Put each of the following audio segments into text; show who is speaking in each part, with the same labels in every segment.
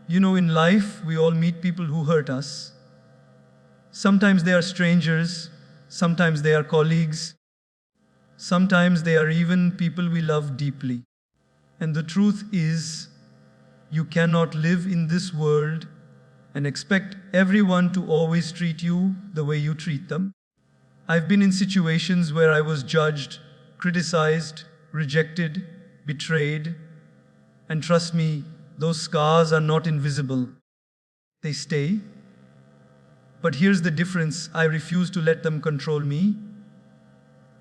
Speaker 1: In life, we all meet people who hurt us. Sometimes they are strangers, sometimes they are colleagues, sometimes they are even people we love deeply. And the truth is, you cannot live in this world and expect everyone to always treat you the way you treat them. I've been in situations where I was judged, criticized, rejected, betrayed, and trust me, those scars are not invisible. They stay. But here's the difference: I refuse to let them control me.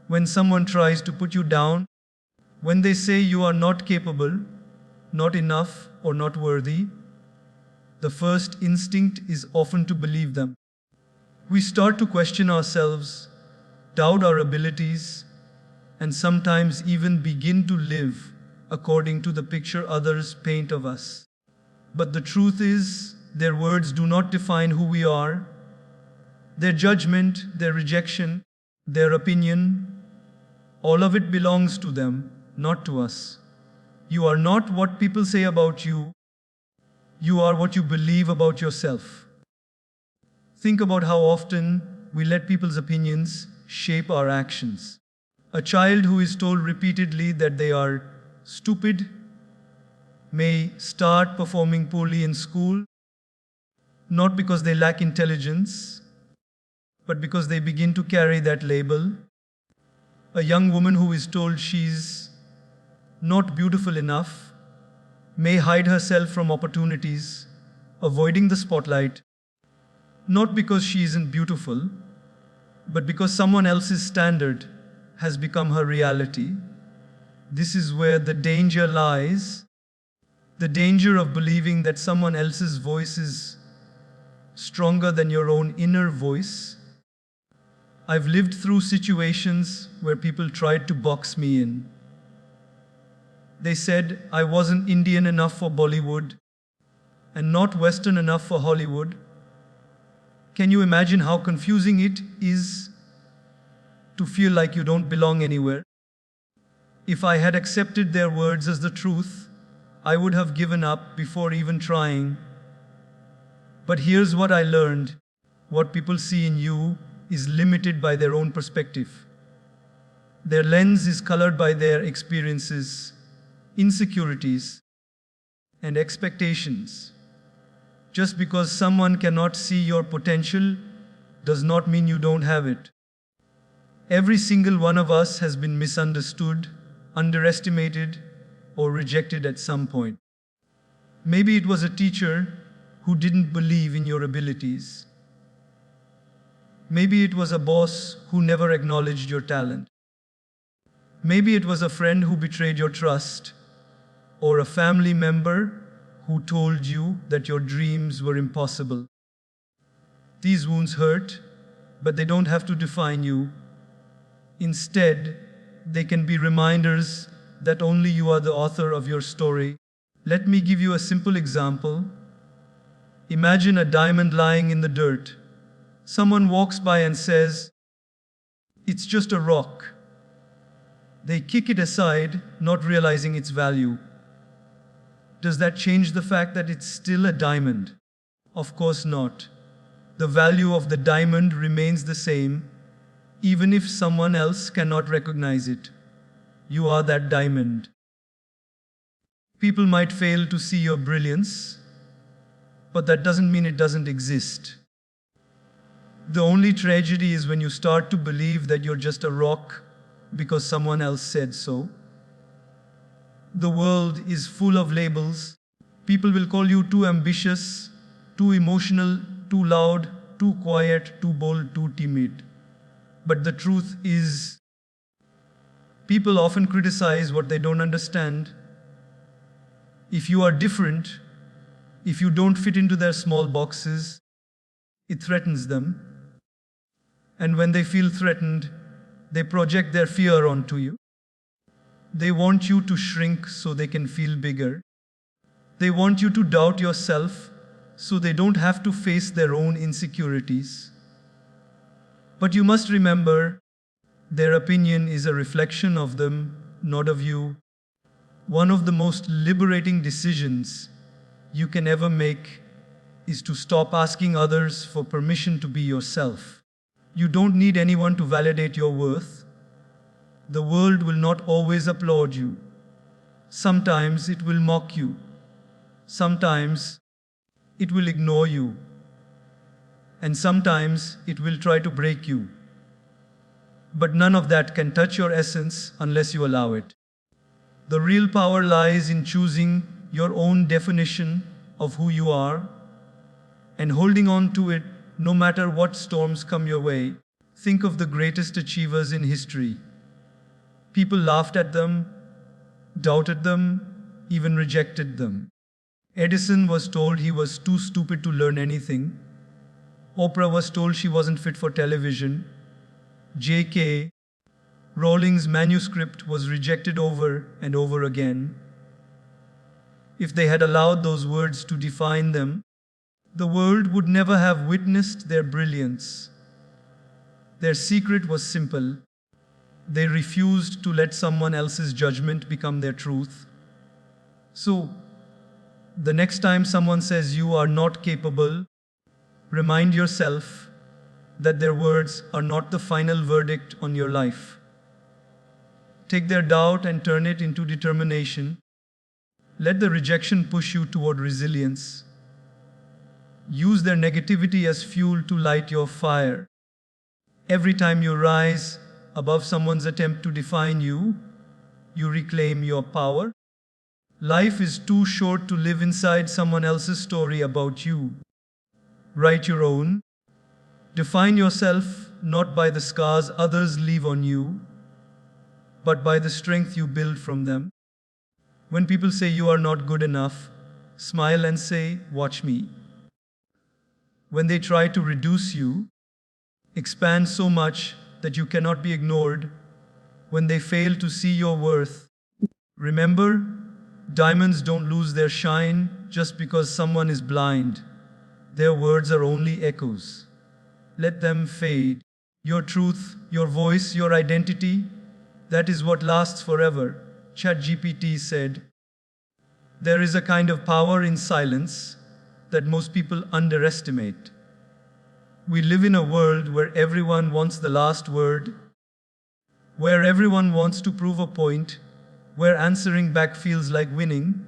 Speaker 1: When someone tries to put you down, when they say you are not capable, not enough, or not worthy, the first instinct is often to believe them. We start to question ourselves, doubt our abilities, and sometimes even begin to live according to the picture others paint of us. But the truth is, their words do not define who we are. Their judgment, their rejection, their opinion, all of it belongs to them, not to us. You are not what people say about you. You are what you believe about yourself. Think about how often we let people's opinions shape our actions. A child who is told repeatedly that they are stupid may start performing poorly in school, not because they lack intelligence, but because they begin to carry that label. A young woman who is told she's not beautiful enough may hide herself from opportunities, avoiding the spotlight, not because she isn't beautiful, but because someone else's standard has become her reality. This is where the danger lies, the danger of believing that someone else's voice is stronger than your own inner voice. I've lived through situations where people tried to box me in. They said I wasn't Indian enough for Bollywood and not Western enough for Hollywood. Can you imagine how confusing it is to feel like you don't belong anywhere? If I had accepted their words as the truth, I would have given up before even trying. But here's what I learned: what people see in you is limited by their own perspective. Their lens is colored by their experiences, insecurities, and expectations. Just because someone cannot see your potential does not mean you don't have it. Every single one of us has been misunderstood, underestimated, or rejected at some point. Maybe it was a teacher who didn't believe in your abilities. Maybe it was a boss who never acknowledged your talent. Maybe it was a friend who betrayed your trust, or a family member who told you that your dreams were impossible. These wounds hurt, but they don't have to define you. Instead, they can be reminders that only you are the author of your story. Let me give you a simple example. Imagine a diamond lying in the dirt. Someone walks by and says, "It's just a rock." They kick it aside, not realizing its value. Does that change the fact that it's still a diamond? Of course not. The value of the diamond remains the same, even if someone else cannot recognize it. You are that diamond. People might fail to see your brilliance, but that doesn't mean it doesn't exist. The only tragedy is when you start to believe that you're just a rock because someone else said so. The world is full of labels. People will call you too ambitious, too emotional, too loud, too quiet, too bold, too timid. But the truth is, people often criticize what they don't understand. If you are different, if you don't fit into their small boxes, it threatens them. And when they feel threatened, they project their fear onto you. They want you to shrink so they can feel bigger. They want you to doubt yourself so they don't have to face their own insecurities. But you must remember, their opinion is a reflection of them, not of you. One of the most liberating decisions you can ever make is to stop asking others for permission to be yourself. You don't need anyone to validate your worth. The world will not always applaud you. Sometimes it will mock you. Sometimes it will ignore you. And sometimes it will try to break you. But none of that can touch your essence unless you allow it. The real power lies in choosing your own definition of who you are and holding on to it no matter what storms come your way. Think of the greatest achievers in history. People laughed at them, doubted them, even rejected them. Edison was told he was too stupid to learn anything. Oprah was told she wasn't fit for television. J.K. Rowling's manuscript was rejected over and over again. If they had allowed those words to define them, the world would never have witnessed their brilliance. Their secret was simple. They refused to let someone else's judgment become their truth. So, the next time someone says you are not capable, remind yourself that their words are not the final verdict on your life. Take their doubt and turn it into determination. Let the rejection push you toward resilience. Use their negativity as fuel to light your fire. Every time you rise above someone's attempt to define you, you reclaim your power. Life is too short to live inside someone else's story about you. Write your own. Define yourself not by the scars others leave on you, but by the strength you build from them. When people say you are not good enough, smile and say, "Watch me." When they try to reduce you, expand so much that you cannot be ignored. When they fail to see your worth, remember, diamonds don't lose their shine just because someone is blind. Their words are only echoes. Let them fade. Your truth, your voice, your identity, that is what lasts forever. ChatGPT said, "There is a kind of power in silence that most people underestimate." We live in a world where everyone wants the last word, where everyone wants to prove a point, where answering back feels like winning.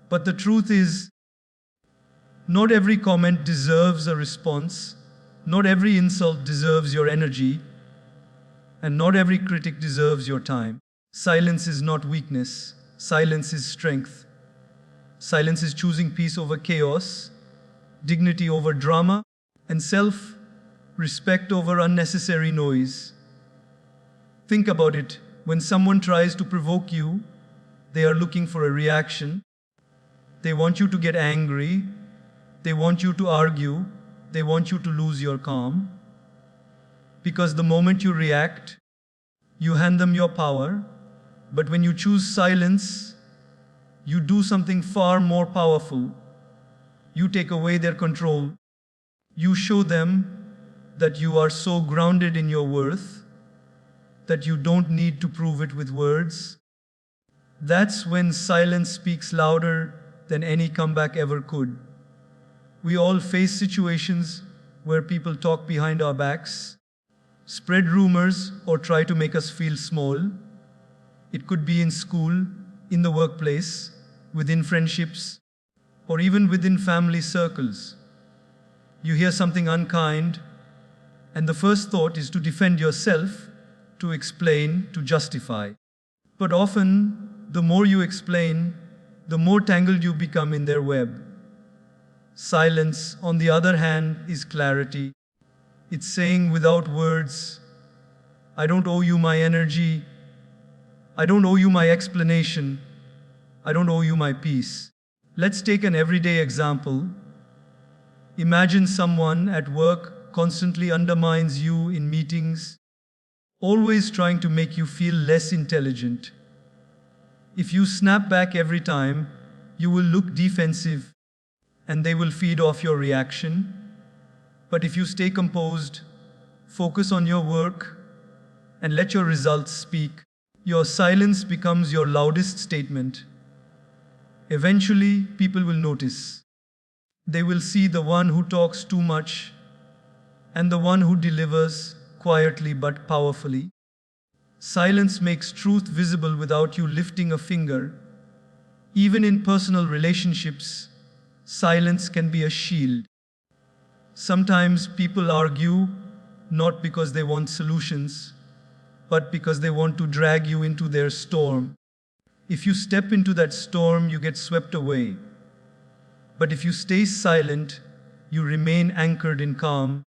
Speaker 1: But the truth is, not every comment deserves a response, not every insult deserves your energy, and not every critic deserves your time. Silence is not weakness. Silence is strength. Silence is choosing peace over chaos, dignity over drama, and self-respect over unnecessary noise. Think about it. When someone tries to provoke you, they are looking for a reaction. They want you to get angry. They want you to argue. They want you to lose your calm. Because the moment you react, you hand them your power. But when you choose silence, you do something far more powerful. You take away their control. You show them that you are so grounded in your worth that you don't need to prove it with words. That's when silence speaks louder than any comeback ever could. We all face situations where people talk behind our backs, spread rumors, or try to make us feel small. It could be in school, in the workplace, within friendships, or even within family circles. You hear something unkind, and the first thought is to defend yourself, to explain, to justify. But often, the more you explain, the more tangled you become in their web. Silence, on the other hand, is clarity. It's saying without words, "I don't owe you my energy. I don't owe you my explanation. I don't owe you my peace." Let's take an everyday example. Imagine someone at work constantly undermines you in meetings, always trying to make you feel less intelligent. If you snap back every time, you will look defensive, and they will feed off your reaction. But if you stay composed, focus on your work, and let your results speak, your silence becomes your loudest statement. Eventually, people will notice. They will see the one who talks too much and the one who delivers quietly but powerfully. Silence makes truth visible without you lifting a finger. Even in personal relationships, silence can be a shield. Sometimes people argue not because they want solutions, but because they want to drag you into their storm. If you step into that storm, you get swept away. But if you stay silent, you remain anchored in calm.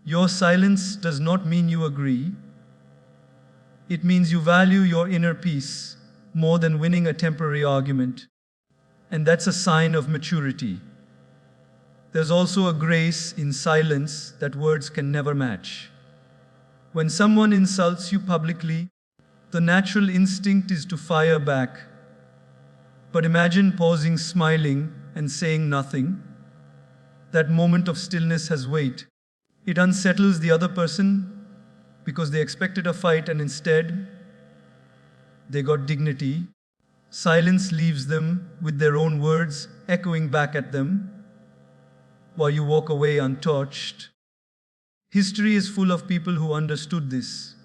Speaker 1: Your silence does not mean you agree. It means you value your inner peace more than winning a temporary argument. And that's a sign of maturity. There's also a grace in silence that words can never match. When someone insults you publicly, the natural instinct is to fire back. But imagine pausing, smiling, and saying nothing. That moment of stillness has weight. It unsettles the other person because they expected a fight and instead they got dignity. Silence leaves them with their own words echoing back at them while you walk away untouched. History is full of people who understood this.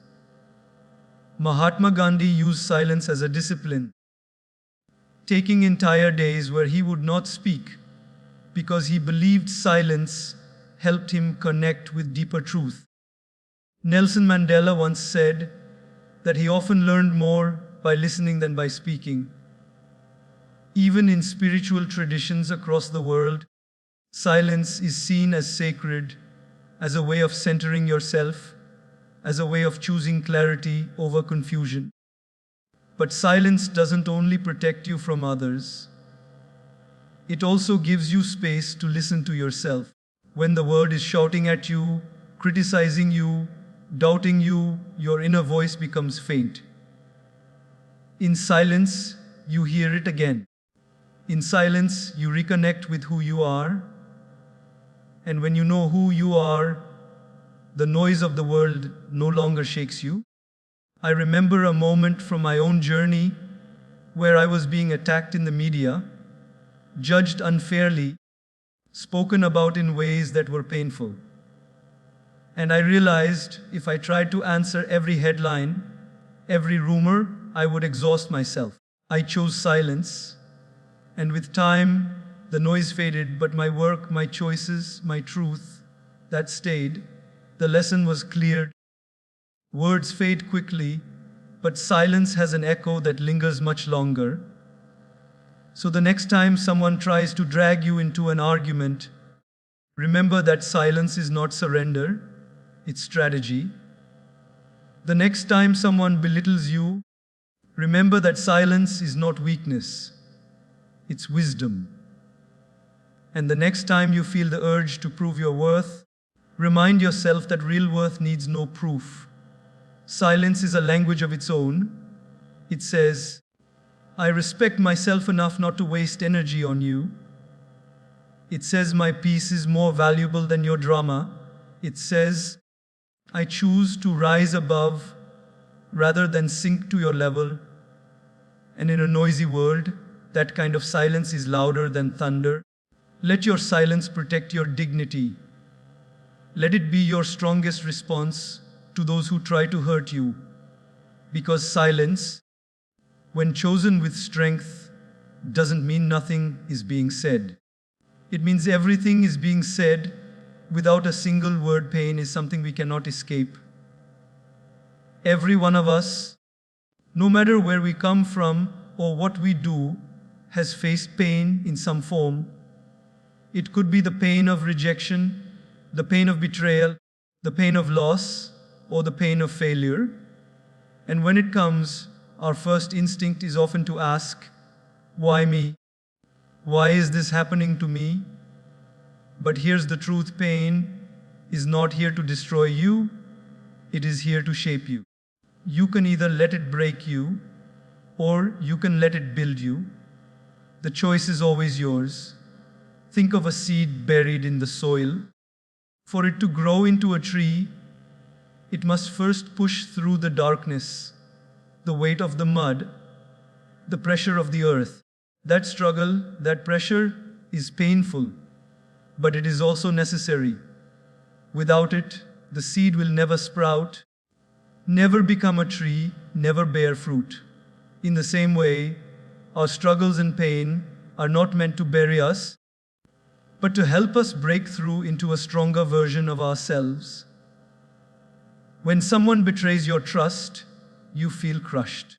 Speaker 1: Mahatma Gandhi used silence as a discipline, taking entire days where he would not speak because he believed silence helped him connect with deeper truth. Nelson Mandela once said that he often learned more by listening than by speaking. Even in spiritual traditions across the world, silence is seen as sacred, as a way of centering yourself, as a way of choosing clarity over confusion. But silence doesn't only protect you from others, it also gives you space to listen to yourself. When the world is shouting at you, criticizing you, doubting you, your inner voice becomes faint. In silence, you hear it again. In silence, you reconnect with who you are. And when you know who you are, the noise of the world no longer shakes you. I remember a moment from my own journey where I was being attacked in the media, judged unfairly, spoken about in ways that were painful. And I realized if I tried to answer every headline, every rumor, I would exhaust myself. I chose silence, and with time, the noise faded, but my work, my choices, my truth, that stayed. The lesson was clear. Words fade quickly, but silence has an echo that lingers much longer. So the next time someone tries to drag you into an argument, remember that silence is not surrender, it's strategy. The next time someone belittles you, remember that silence is not weakness, it's wisdom. And the next time you feel the urge to prove your worth, remind yourself that real worth needs no proof. Silence is a language of its own. It says, I respect myself enough not to waste energy on you. It says my peace is more valuable than your drama. It says, I choose to rise above rather than sink to your level. And in a noisy world, that kind of silence is louder than thunder. Let your silence protect your dignity. Let it be your strongest response to those who try to hurt you. Because silence, when chosen with strength, doesn't mean nothing is being said. It means everything is being said without a single word. Pain is something we cannot escape. Every one of us, no matter where we come from or what we do, has faced pain in some form. It could be the pain of rejection, the pain of betrayal, the pain of loss, or the pain of failure. And when it comes, our first instinct is often to ask, why me? Why is this happening to me? But here's the truth, pain is not here to destroy you, it is here to shape you. You can either let it break you, or you can let it build you. The choice is always yours. Think of a seed buried in the soil. For it to grow into a tree, it must first push through the darkness, the weight of the mud, the pressure of the earth. That struggle, that pressure is painful, but it is also necessary. Without it, the seed will never sprout, never become a tree, never bear fruit. In the same way, our struggles and pain are not meant to bury us, but to help us break through into a stronger version of ourselves. When someone betrays your trust, you feel crushed.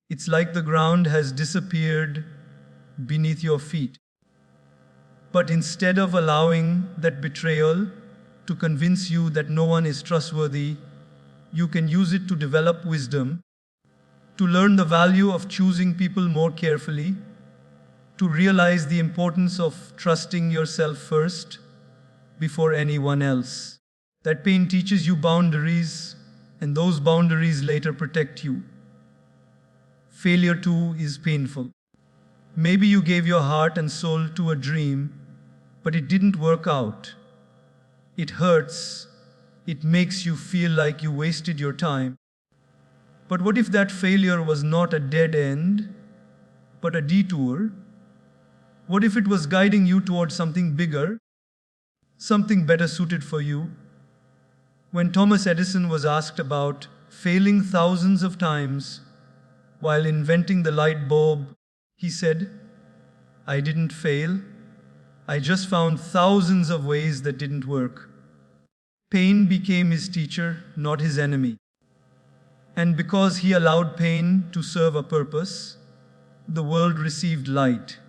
Speaker 1: It's like the ground has disappeared beneath your feet. But instead of allowing that betrayal to convince you that no one is trustworthy, you can use it to develop wisdom, to learn the value of choosing people more carefully, to realize the importance of trusting yourself first before anyone else. That pain teaches you boundaries, and those boundaries later protect you. Failure too is painful. Maybe you gave your heart and soul to a dream, but it didn't work out. It hurts. It makes you feel like you wasted your time. But what if that failure was not a dead end, but a detour? What if it was guiding you towards something bigger, something better suited for you? When Thomas Edison was asked about failing thousands of times while inventing the light bulb, he said, "I didn't fail. I just found thousands of ways that didn't work." Pain became his teacher, not his enemy. And because he allowed pain to serve a purpose, the world received light.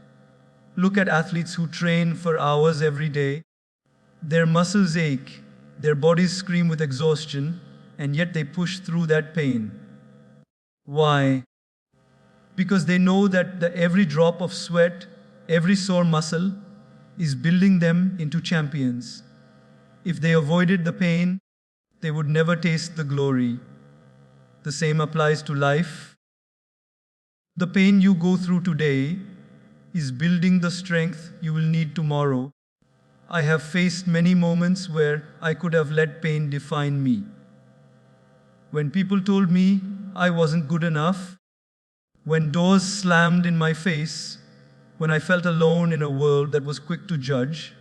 Speaker 1: Look at athletes who train for hours every day. Their muscles ache, their bodies scream with exhaustion, and yet they push through that pain. Why? Because they know that every drop of sweat, every sore muscle, is building them into champions. If they avoided the pain, they would never taste the glory. The same applies to life. The pain you go through today is building the strength you will need tomorrow. I have faced many moments where I could have let pain define me. When people told me I wasn't good enough, when doors slammed in my face, when I felt alone in a world that was quick to judge,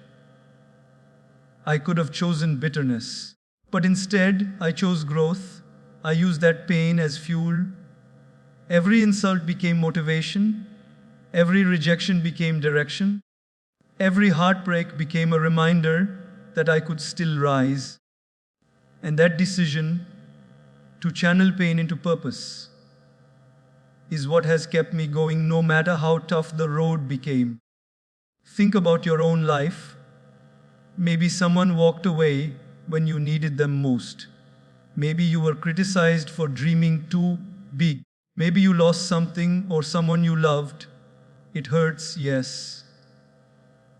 Speaker 1: I could have chosen bitterness. But instead, I chose growth. I used that pain as fuel. Every insult became motivation. Every rejection became direction. Every heartbreak became a reminder that I could still rise. And that decision to channel pain into purpose is what has kept me going no matter how tough the road became. Think about your own life. Maybe someone walked away when you needed them most. Maybe you were criticized for dreaming too big. Maybe you lost something or someone you loved. It hurts, yes.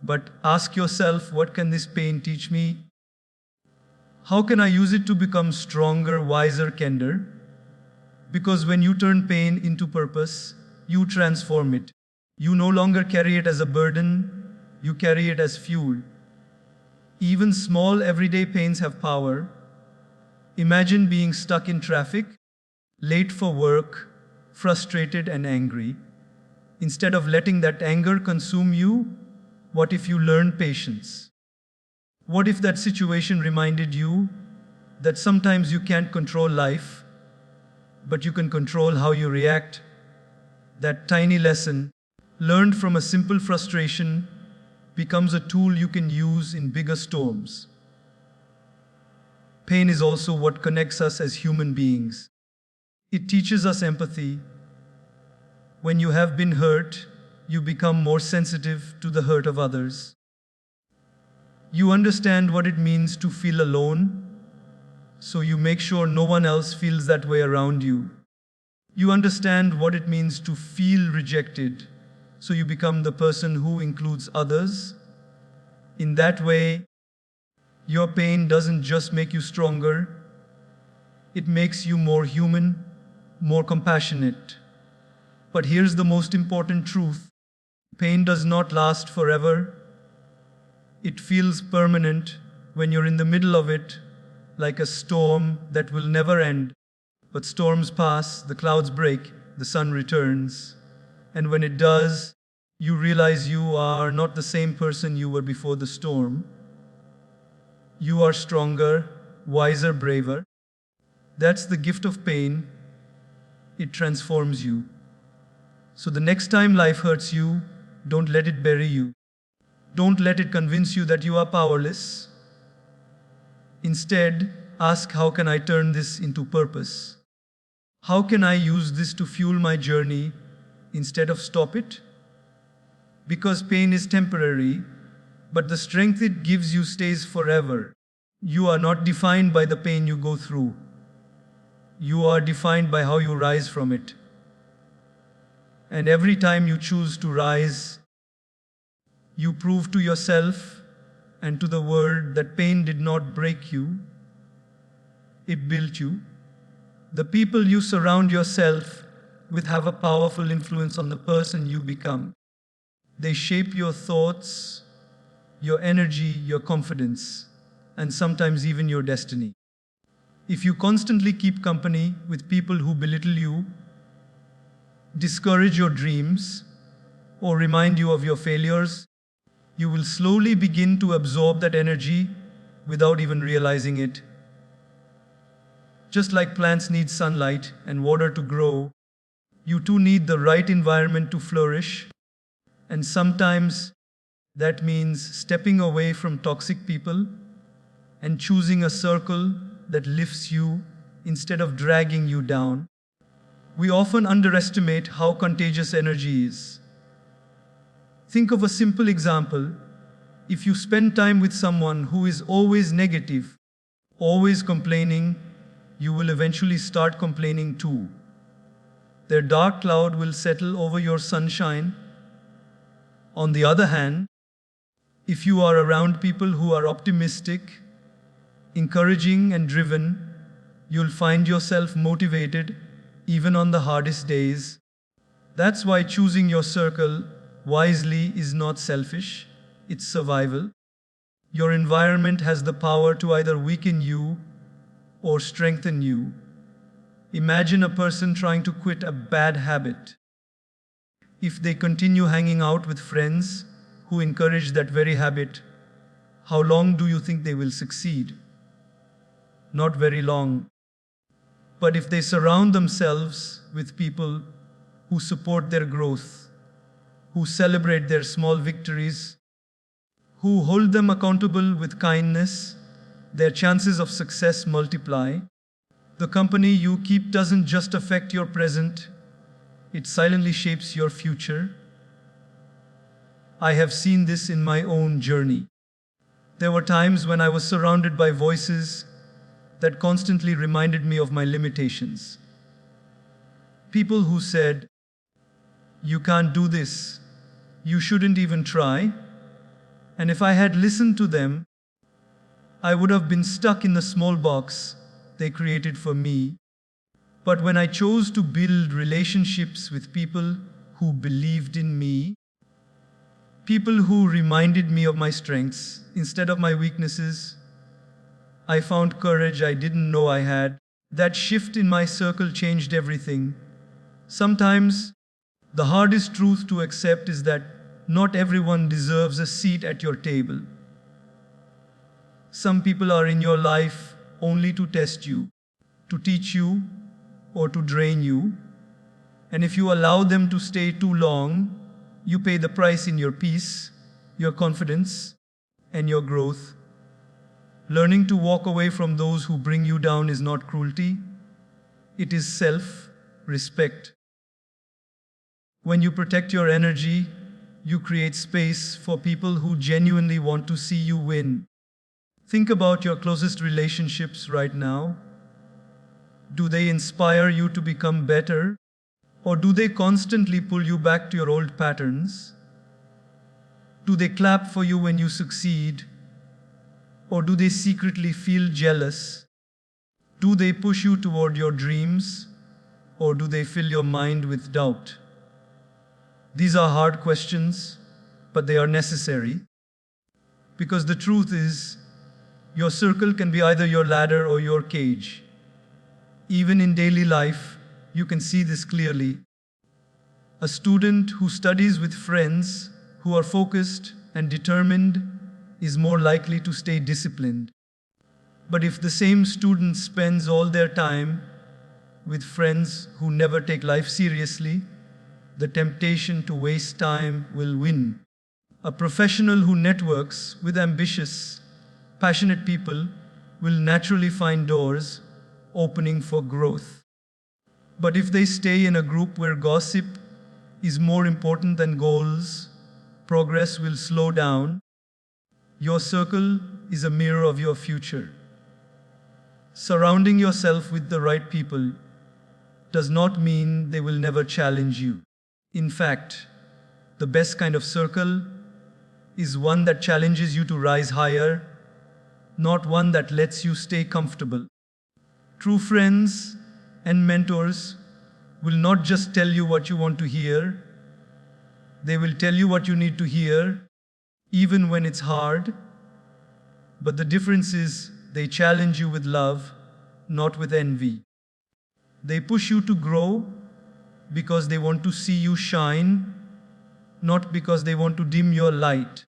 Speaker 1: But ask yourself, what can this pain teach me? How can I use it to become stronger, wiser, kinder? Because when you turn pain into purpose, you transform it. You no longer carry it as a burden, you carry it as fuel. Even small everyday pains have power. Imagine being stuck in traffic, late for work, frustrated and angry. Instead of letting that anger consume you, what if you learned patience? What if that situation reminded you that sometimes you can't control life, but you can control how you react? That tiny lesson, learned from a simple frustration, becomes a tool you can use in bigger storms. Pain is also what connects us as human beings. It teaches us empathy. When you have been hurt, you become more sensitive to the hurt of others. You understand what it means to feel alone, so you make sure no one else feels that way around you. You understand what it means to feel rejected, so you become the person who includes others. In that way, your pain doesn't just make you stronger, it makes you more human, more compassionate. But here's the most important truth. Pain does not last forever. It feels permanent when you're in the middle of it, like a storm that will never end. But storms pass, the clouds break, the sun returns. And when it does, You realize you are not the same person you were before the storm. You are stronger, wiser, braver. That's the gift of pain. It transforms you. So the next time life hurts you, don't let it bury you. Don't let it convince you that you are powerless. Instead, ask, how can I turn this into purpose? How can I use this to fuel my journey instead of stop it? Because pain is temporary, but the strength it gives you stays forever. You are not defined by the pain you go through. You are defined by how you rise from it. And every time you choose to rise, you prove to yourself and to the world that pain did not break you, it built you. The people you surround yourself with have a powerful influence on the person you become. They shape your thoughts, your energy, your confidence, and sometimes even your destiny. If you constantly keep company with people who belittle you, discourage your dreams, or remind you of your failures, you will slowly begin to absorb that energy without even realizing it. Just like plants need sunlight and water to grow, you too need the right environment to flourish. And sometimes that means stepping away from toxic people and choosing a circle that lifts you instead of dragging you down. We often underestimate how contagious energy is. Think of a simple example. If you spend time with someone who is always negative, always complaining, you will eventually start complaining too. Their dark cloud will settle over your sunshine. On the other hand, if you are around people who are optimistic, encouraging, and driven, you'll find yourself motivated even on the hardest days. That's why choosing your circle wisely is not selfish, it's survival. Your environment has the power to either weaken you or strengthen you. Imagine a person trying to quit a bad habit. If they continue hanging out with friends who encourage that very habit, how long do you think they will succeed? Not very long. But if they surround themselves with people who support their growth, who celebrate their small victories, who hold them accountable with kindness, their chances of success multiply. The company you keep doesn't just affect your present, it silently shapes your future. I have seen this in my own journey. There were times when I was surrounded by voices that constantly reminded me of my limitations. People who said, "You can't do this, you shouldn't even try." And if I had listened to them, I would have been stuck in the small box they created for me. But when I chose to build relationships with people who believed in me, people who reminded me of my strengths instead of my weaknesses, I found courage I didn't know I had. That shift in my circle changed everything. Sometimes, the hardest truth to accept is that not everyone deserves a seat at your table. Some people are in your life only to test you, to teach you, or to drain you. And if you allow them to stay too long, you pay the price in your peace, your confidence, and your growth. Learning to walk away from those who bring you down is not cruelty, it is self-respect. When you protect your energy, you create space for people who genuinely want to see you win. Think about your closest relationships right now. Do they inspire you to become better? Or do they constantly pull you back to your old patterns? Do they clap for you when you succeed? Or do they secretly feel jealous? Do they push you toward your dreams? Or do they fill your mind with doubt? These are hard questions, but they are necessary. Because the truth is, your circle can be either your ladder or your cage. Even in daily life, you can see this clearly. A student who studies with friends who are focused and determined is more likely to stay disciplined. But if the same student spends all their time with friends who never take life seriously, the temptation to waste time will win. A professional who networks with ambitious, passionate people will naturally find doors opening for growth. But if they stay in a group where gossip is more important than goals, progress will slow down. Your circle is a mirror of your future. Surrounding yourself with the right people does not mean they will never challenge you. In fact, the best kind of circle is one that challenges you to rise higher, not one that lets you stay comfortable. True friends and mentors will not just tell you what you want to hear, they will tell you what you need to hear, even when it's hard. But the difference is they challenge you with love, not with envy. They push you to grow because they want to see you shine, not because they want to dim your light.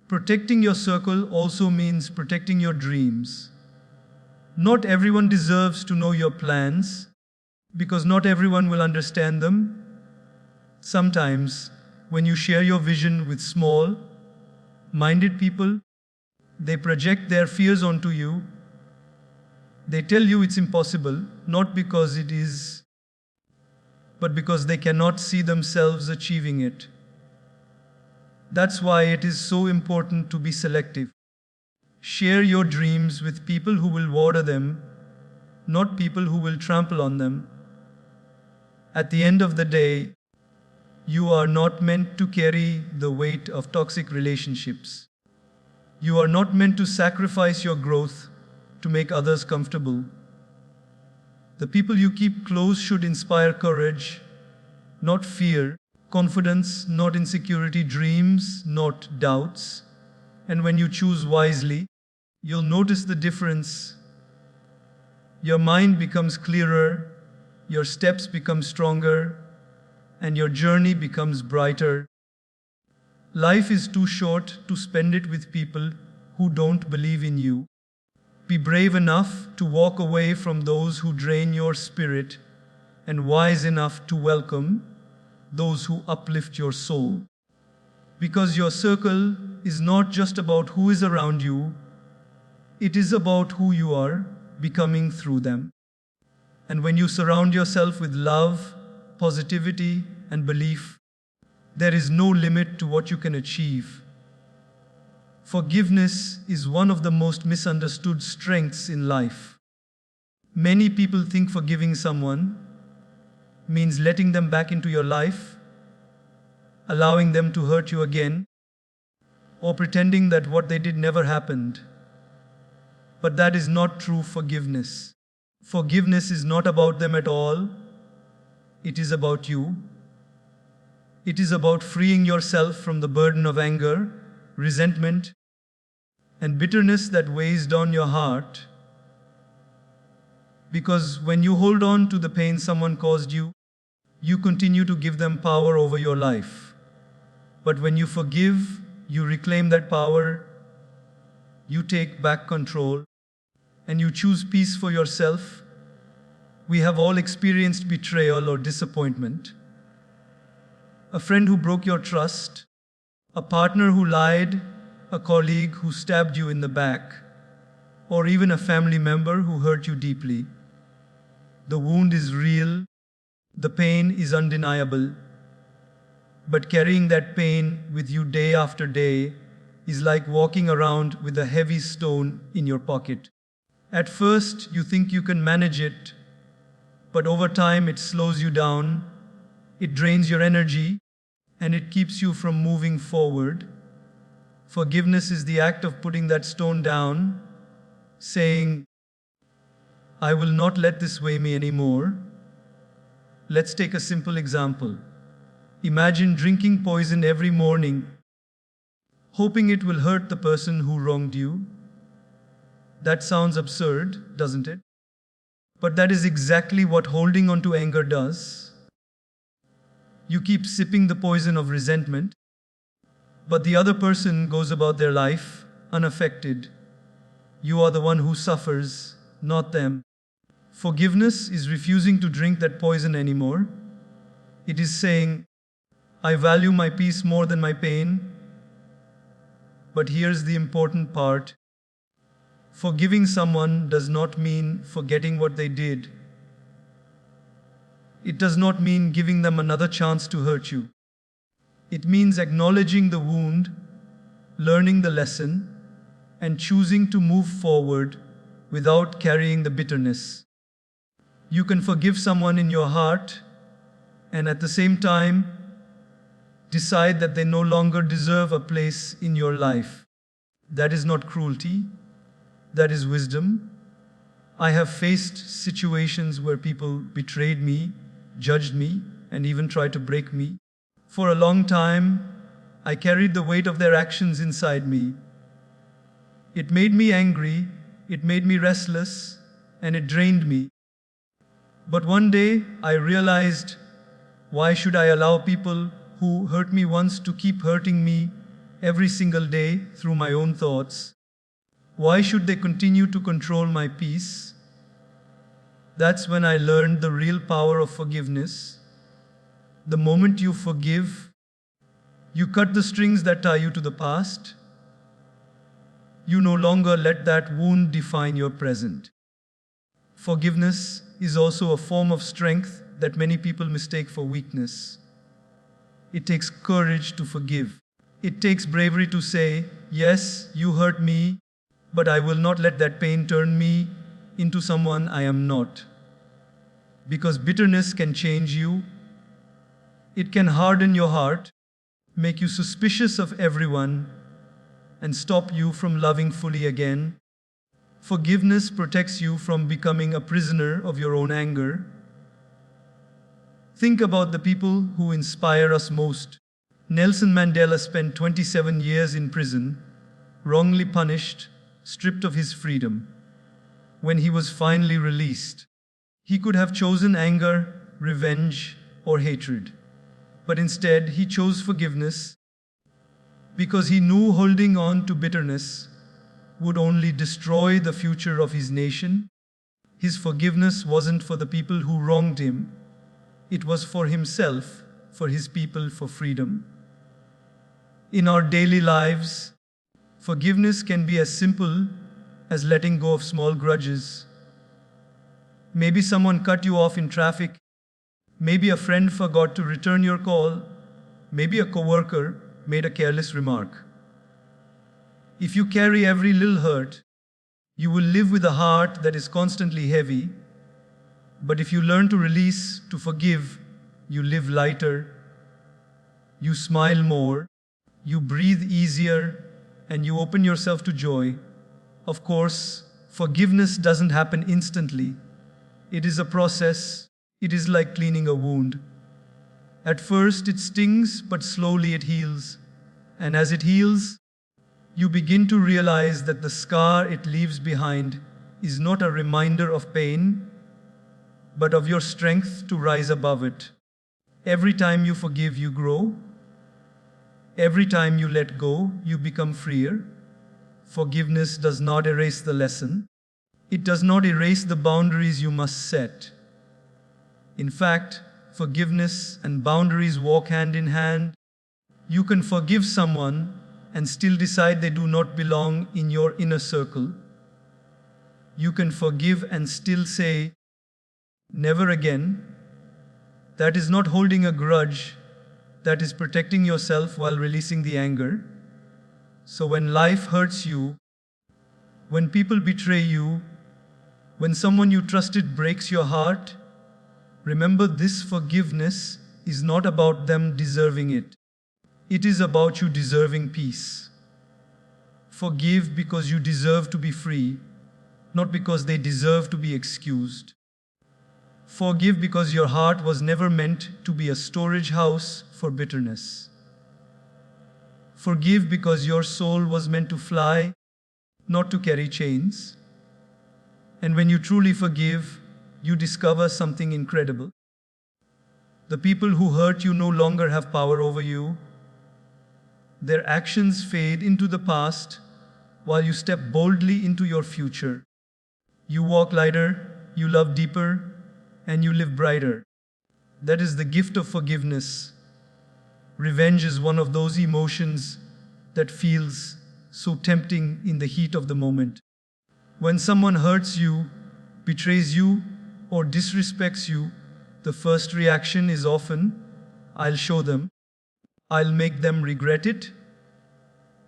Speaker 1: Protecting your circle also means protecting your dreams. Not everyone deserves to know your plans, because not everyone will understand them. Sometimes, when you share your vision with small, minded people, they project their fears onto you. They tell you it's impossible, not because it is, but because they cannot see themselves achieving it. That's why it is so important to be selective. Share your dreams with people who will water them, not people who will trample on them. At the end of the day, you are not meant to carry the weight of toxic relationships. You are not meant to sacrifice your growth to make others comfortable. The people you keep close should inspire courage, not fear, confidence, not insecurity, dreams, not doubts. And when you choose wisely, you'll notice the difference. Your mind becomes clearer, your steps become stronger, and your journey becomes brighter. Life is too short to spend it with people who don't believe in you. Be brave enough to walk away from those who drain your spirit, and wise enough to welcome those who uplift your soul. Because your circle is not just about who is around you, it is about who you are becoming through them. And when you surround yourself with love, positivity, and belief, there is no limit to what you can achieve. Forgiveness is one of the most misunderstood strengths in life. Many people think forgiving someone means letting them back into your life, allowing them to hurt you again, or pretending that what they did never happened. But that is not true forgiveness. Forgiveness is not about them at all. It is about you. It is about freeing yourself from the burden of anger, resentment, and bitterness that weighs down your heart. Because when you hold on to the pain someone caused you, you continue to give them power over your life. But when you forgive, you reclaim that power, you take back control, and you choose peace for yourself. We have all experienced betrayal or disappointment. A friend who broke your trust, a partner who lied, a colleague who stabbed you in the back, or even a family member who hurt you deeply. The wound is real, the pain is undeniable, but carrying that pain with you day after day is like walking around with a heavy stone in your pocket. At first, you think you can manage it, but over time it slows you down, it drains your energy, and it keeps you from moving forward. Forgiveness is the act of putting that stone down, saying, I will not let this weigh me anymore. Let's take a simple example. Imagine drinking poison every morning, hoping it will hurt the person who wronged you. That sounds absurd, doesn't it? But that is exactly what holding on to anger does. You keep sipping the poison of resentment, but the other person goes about their life unaffected. You are the one who suffers, not them. Forgiveness is refusing to drink that poison anymore. It is saying, I value my peace more than my pain. But here's the important part. Forgiving someone does not mean forgetting what they did. It does not mean giving them another chance to hurt you. It means acknowledging the wound, learning the lesson, and choosing to move forward without carrying the bitterness. You can forgive someone in your heart and at the same time decide that they no longer deserve a place in your life. That is not cruelty, that is wisdom. I have faced situations where people betrayed me, judged me, and even tried to break me. For a long time, I carried the weight of their actions inside me. It made me angry, it made me restless, and it drained me. But one day, I realized, why should I allow people who hurt me once to keep hurting me every single day through my own thoughts? Why should they continue to control my peace? That's when I learned the real power of forgiveness. The moment you forgive, you cut the strings that tie you to the past. You no longer let that wound define your present. Forgiveness is also a form of strength that many people mistake for weakness. It takes courage to forgive. It takes bravery to say, yes, you hurt me, but I will not let that pain turn me into someone I am not. Because bitterness can change you. It can harden your heart, make you suspicious of everyone, and stop you from loving fully again. Forgiveness protects you from becoming a prisoner of your own anger. Think about the people who inspire us most. Nelson Mandela spent 27 years in prison, wrongly punished, stripped of his freedom. When he was finally released, he could have chosen anger, revenge, or hatred. But instead, he chose forgiveness because he knew holding on to bitterness would only destroy the future of his nation. His forgiveness wasn't for the people who wronged him. It was for himself, for his people, for freedom. In our daily lives, forgiveness can be as simple as letting go of small grudges. Maybe someone cut you off in traffic. Maybe a friend forgot to return your call. Maybe a coworker made a careless remark. If you carry every little hurt, you will live with a heart that is constantly heavy. But if you learn to release, to forgive, you live lighter, you smile more, you breathe easier, and you open yourself to joy. Of course, forgiveness doesn't happen instantly. It is a process. It is like cleaning a wound. At first it stings, but slowly it heals. And as it heals, you begin to realize that the scar it leaves behind is not a reminder of pain, but of your strength to rise above it. Every time you forgive, you grow. Every time you let go, you become freer. Forgiveness does not erase the lesson. It does not erase the boundaries you must set. In fact, forgiveness and boundaries walk hand in hand. You can forgive someone and still decide they do not belong in your inner circle. You can forgive and still say, never again. That is not holding a grudge. That is protecting yourself while releasing the anger. So when life hurts you, when people betray you, when someone you trusted breaks your heart, remember this: forgiveness is not about them deserving it. It is about you deserving peace. Forgive because you deserve to be free, not because they deserve to be excused. Forgive because your heart was never meant to be a storage house for bitterness. Forgive because your soul was meant to fly, not to carry chains. And when you truly forgive, you discover something incredible. The people who hurt you no longer have power over you. Their actions fade into the past while you step boldly into your future. You walk lighter, you love deeper, and you live brighter. That is the gift of forgiveness. Revenge is one of those emotions that feels so tempting in the heat of the moment. When someone hurts you, betrays you, or disrespects you, the first reaction is often, I'll show them, I'll make them regret it.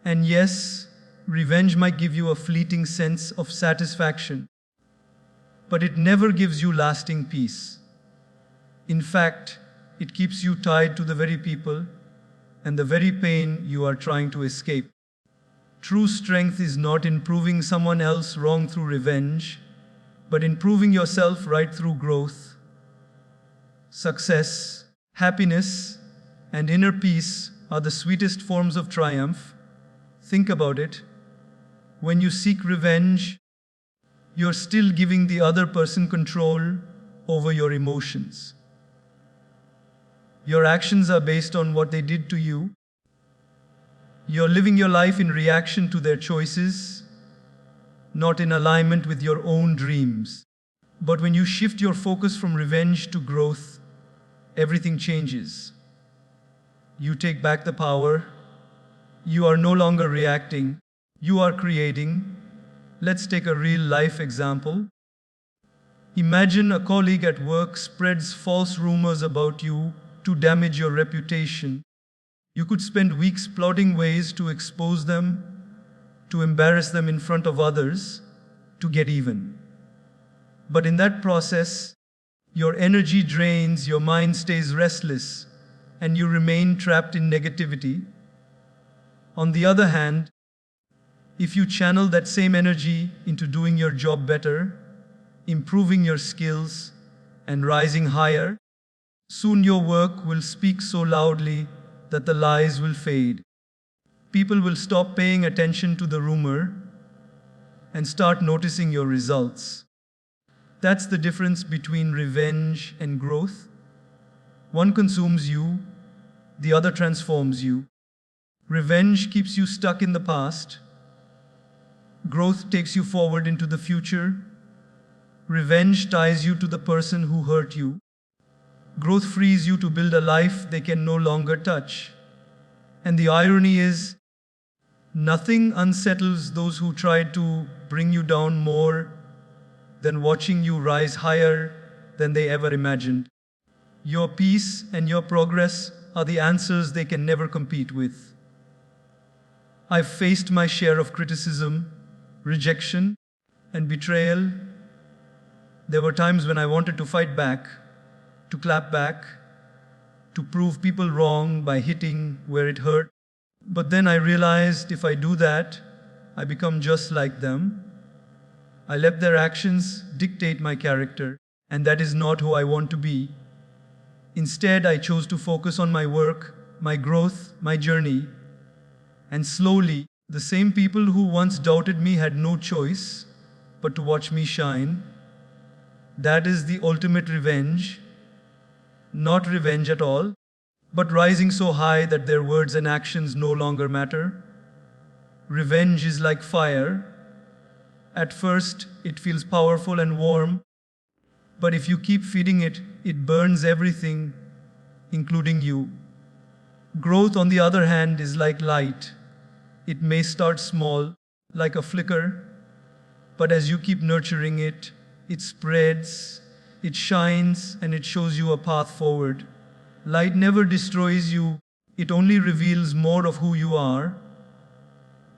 Speaker 1: And yes, revenge might give you a fleeting sense of satisfaction, but it never gives you lasting peace. In fact, it keeps you tied to the very people and the very pain you are trying to escape. True strength is not in proving someone else wrong through revenge, but in proving yourself right through growth. Success, happiness, and inner peace are the sweetest forms of triumph. Think about it. When you seek revenge, you're still giving the other person control over your emotions. Your actions are based on what they did to you. You're living your life in reaction to their choices, not in alignment with your own dreams. But when you shift your focus from revenge to growth, everything changes. You take back the power. You are no longer reacting. You are creating. Let's take a real life example. Imagine a colleague at work spreads false rumors about you to damage your reputation. You could spend weeks plotting ways to expose them, to embarrass them in front of others, to get even. But in that process, your energy drains, your mind stays restless, and you remain trapped in negativity. On the other hand, if you channel that same energy into doing your job better, improving your skills, and rising higher, soon your work will speak so loudly that the lies will fade. People will stop paying attention to the rumor and start noticing your results. That's the difference between revenge and growth. One consumes you, the other transforms you. Revenge keeps you stuck in the past. Growth takes you forward into the future. Revenge ties you to the person who hurt you. Growth frees you to build a life they can no longer touch. And the irony is, nothing unsettles those who try to bring you down more than watching you rise higher than they ever imagined. Your peace and your progress are the answers they can never compete with. I've faced my share of criticism, rejection, and betrayal. There were times when I wanted to fight back, to clap back, to prove people wrong by hitting where it hurt. But then I realized if I do that, I become just like them. I let their actions dictate my character, and that is not who I want to be. Instead, I chose to focus on my work, my growth, my journey. And slowly, the same people who once doubted me had no choice but to watch me shine. That is the ultimate revenge. Not revenge at all, but rising so high that their words and actions no longer matter. Revenge is like fire. At first, it feels powerful and warm, but if you keep feeding it, it burns everything, including you. Growth, on the other hand, is like light. It may start small, like a flicker, but as you keep nurturing it, it spreads, it shines, and it shows you a path forward. Light never destroys you, it only reveals more of who you are.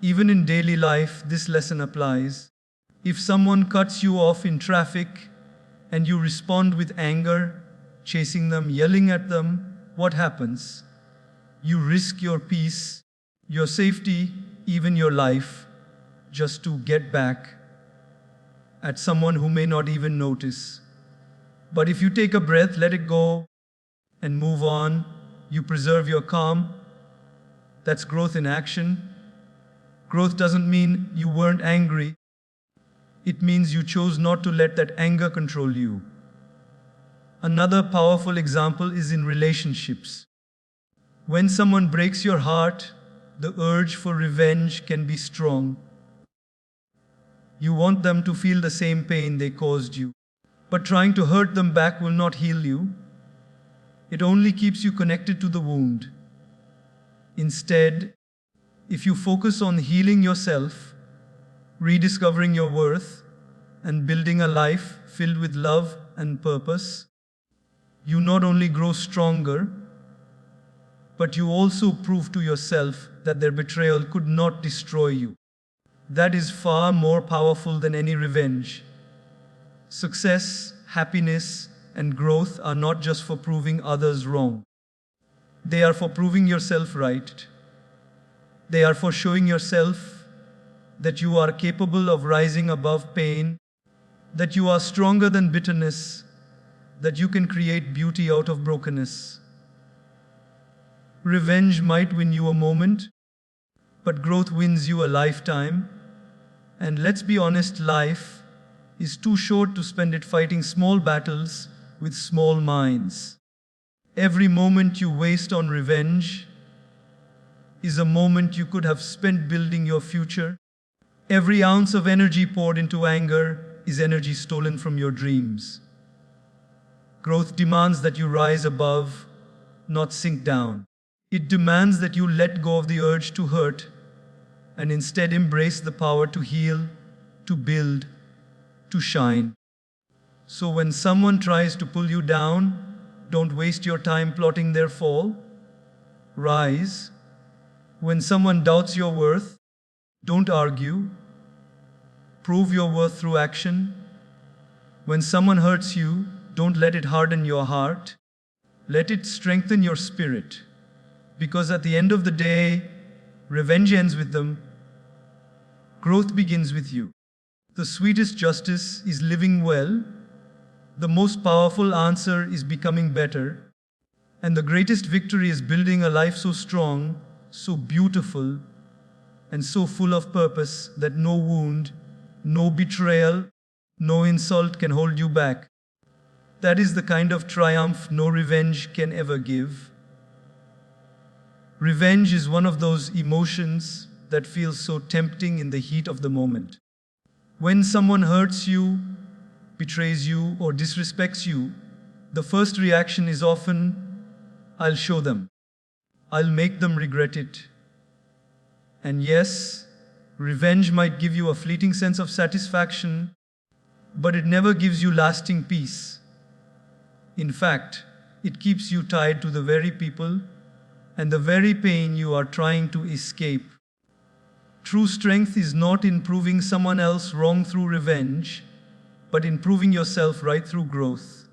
Speaker 1: Even in daily life, this lesson applies. If someone cuts you off in traffic and you respond with anger, chasing them, yelling at them, what happens? You risk your peace, your safety, even your life, just to get back at someone who may not even notice. But if you take a breath, let it go, and move on, you preserve your calm. That's growth in action. Growth doesn't mean you weren't angry. It means you chose not to let that anger control you. Another powerful example is in relationships. When someone breaks your heart, the urge for revenge can be strong. You want them to feel the same pain they caused you. But trying to hurt them back will not heal you. It only keeps you connected to the wound. Instead, if you focus on healing yourself, rediscovering your worth, and building a life filled with love and purpose, you not only grow stronger, but you also prove to yourself that their betrayal could not destroy you. That is far more powerful than any revenge. Success, happiness, and growth are not just for proving others wrong. They are for proving yourself right. They are for showing yourself that you are capable of rising above pain, that you are stronger than bitterness, that you can create beauty out of brokenness. Revenge might win you a moment, but growth wins you a lifetime. And let's be honest, life is too short to spend it fighting small battles with small minds. Every moment you waste on revenge is a moment you could have spent building your future. Every ounce of energy poured into anger is energy stolen from your dreams. Growth demands that you rise above, not sink down. It demands that you let go of the urge to hurt and instead embrace the power to heal, to build, to shine. So when someone tries to pull you down, don't waste your time plotting their fall. Rise. When someone doubts your worth, don't argue. Prove your worth through action. When someone hurts you, don't let it harden your heart. Let it strengthen your spirit. Because at the end of the day, revenge ends with them. Growth begins with you. The sweetest justice is living well. The most powerful answer is becoming better. And the greatest victory is building a life so strong, so beautiful, and so full of purpose that no wound, no betrayal, no insult can hold you back. That is the kind of triumph no revenge can ever give. Revenge is one of those emotions that feels so tempting in the heat of the moment. When someone hurts you, betrays you, or disrespects you, the first reaction is often, I'll show them. I'll make them regret it. And yes, revenge might give you a fleeting sense of satisfaction, but it never gives you lasting peace. In fact, it keeps you tied to the very people and the very pain you are trying to escape. True strength is not in proving someone else wrong through revenge, but in proving yourself right through growth.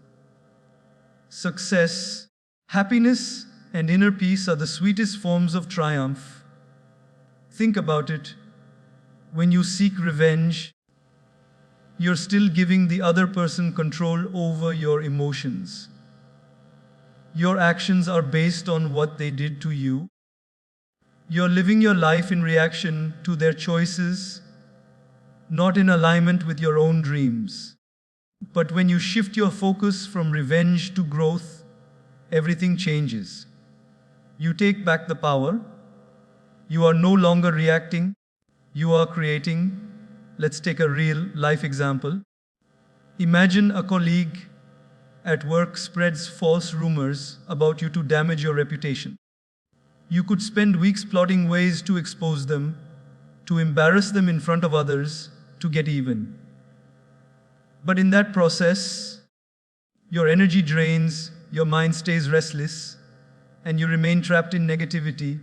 Speaker 1: Success, happiness, and inner peace are the sweetest forms of triumph. Think about it. When you seek revenge, you're still giving the other person control over your emotions. Your actions are based on what they did to you. You're living your life in reaction to their choices, not in alignment with your own dreams. But when you shift your focus from revenge to growth, everything changes. You take back the power. You are no longer reacting. You are creating. Let's take a real life example. Imagine a colleague at work spreads false rumors about you to damage your reputation. You could spend weeks plotting ways to expose them, to embarrass them in front of others, to get even. But in that process, your energy drains, your mind stays restless, and you remain trapped in negativity.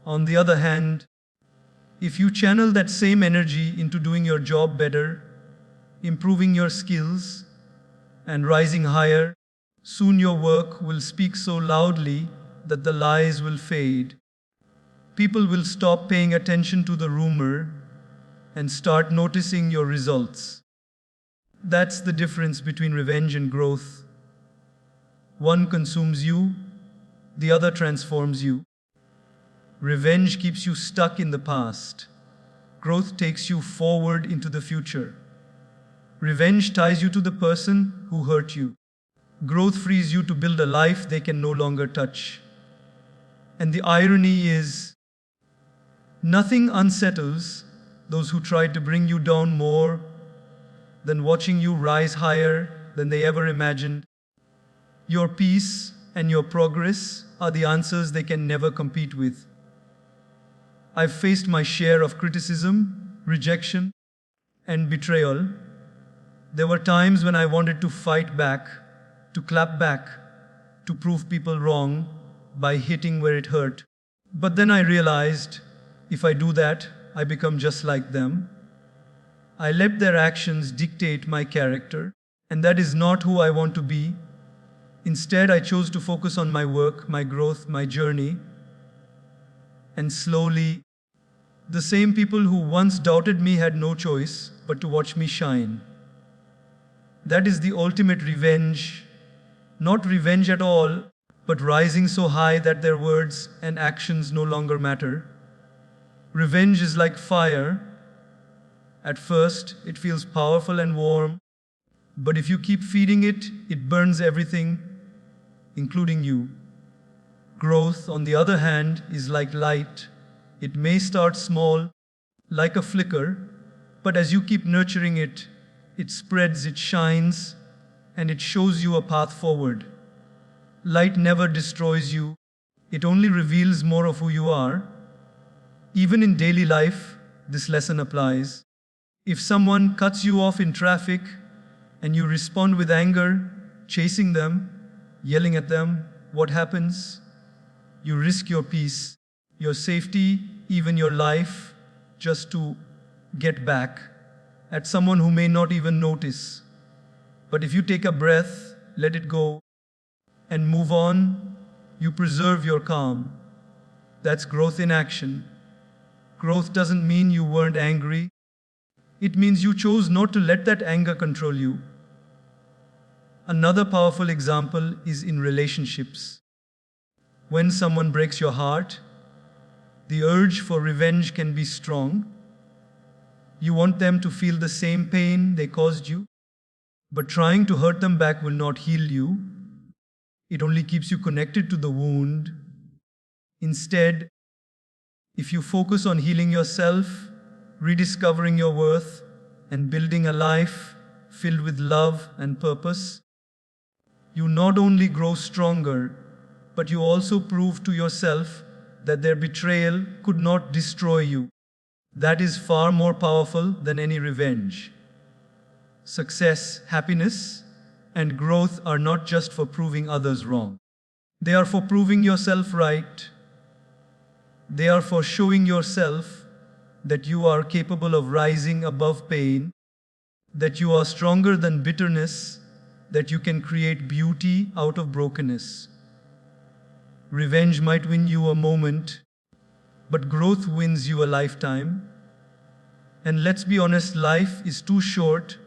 Speaker 1: On the other hand, if you channel that same energy into doing your job better, improving your skills, and rising higher, soon your work will speak so loudly that the lies will fade. People will stop paying attention to the rumor and start noticing your results. That's the difference between revenge and growth. One consumes you, the other transforms you. Revenge keeps you stuck in the past. Growth takes you forward into the future. Revenge ties you to the person who hurt you. Growth frees you to build a life they can no longer touch. And the irony is, nothing unsettles those who try to bring you down more than watching you rise higher than they ever imagined. Your peace and your progress are the answers they can never compete with. I've faced my share of criticism, rejection, and betrayal. There were times when I wanted to fight back, to clap back, to prove people wrong by hitting where it hurt. But then I realized if I do that, I become just like them. I let their actions dictate my character, and that is not who I want to be. Instead, I chose to focus on my work, my growth, my journey. And slowly, the same people who once doubted me had no choice but to watch me shine. That is the ultimate revenge. Not revenge at all, but rising so high that their words and actions no longer matter. Revenge is like fire. At first, it feels powerful and warm, but if you keep feeding it, it burns everything, including you. Growth, on the other hand, is like light. It may start small, like a flicker, but as you keep nurturing it, it spreads, it shines, and it shows you a path forward. Light never destroys you, it only reveals more of who you are. Even in daily life, this lesson applies. If someone cuts you off in traffic and you respond with anger, chasing them, yelling at them, what happens? You risk your peace, your safety, even your life, just to get back at someone who may not even notice. But if you take a breath, let it go, and move on, you preserve your calm. That's growth in action. Growth doesn't mean you weren't angry. It means you chose not to let that anger control you. Another powerful example is in relationships. When someone breaks your heart, the urge for revenge can be strong. You want them to feel the same pain they caused you, but trying to hurt them back will not heal you. It only keeps you connected to the wound. Instead, if you focus on healing yourself, rediscovering your worth, and building a life filled with love and purpose, you not only grow stronger, but you also prove to yourself that their betrayal could not destroy you. That is far more powerful than any revenge. Success, happiness, and growth are not just for proving others wrong. They are for proving yourself right. They are for showing yourself that you are capable of rising above pain, that you are stronger than bitterness, that you can create beauty out of brokenness. Revenge might win you a moment, but growth wins you a lifetime. And let's be honest, life is too short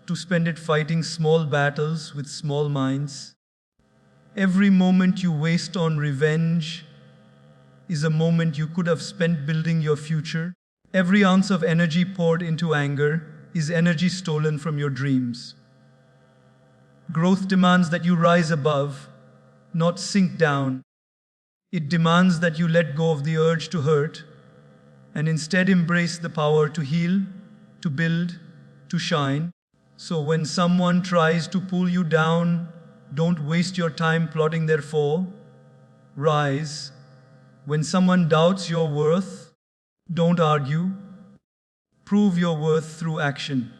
Speaker 1: to spend it fighting small battles with small minds. Every moment you waste on revenge is a moment you could have spent building your future. Every ounce of energy poured into anger is energy stolen from your dreams. Growth demands that you rise above, not sink down. It demands that you let go of the urge to hurt and instead embrace the power to heal, to build, to shine. So when someone tries to pull you down, don't waste your time plotting their fall. Rise. When someone doubts your worth, don't argue. Prove your worth through action.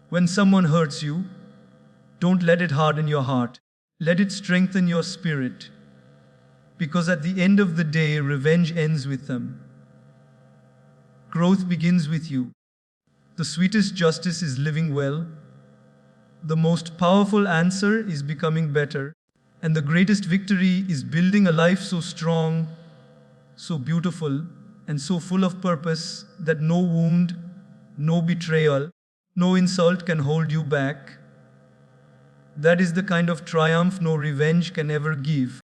Speaker 1: When someone hurts you, don't let it harden your heart. Let it strengthen your spirit. Because at the end of the day, revenge ends with them. Growth begins with you. The sweetest justice is living well. The most powerful answer is becoming better. And the greatest victory is building a life so strong, so beautiful, and so full of purpose that no wound, no betrayal, no insult can hold you back. That is the kind of triumph no revenge can ever give.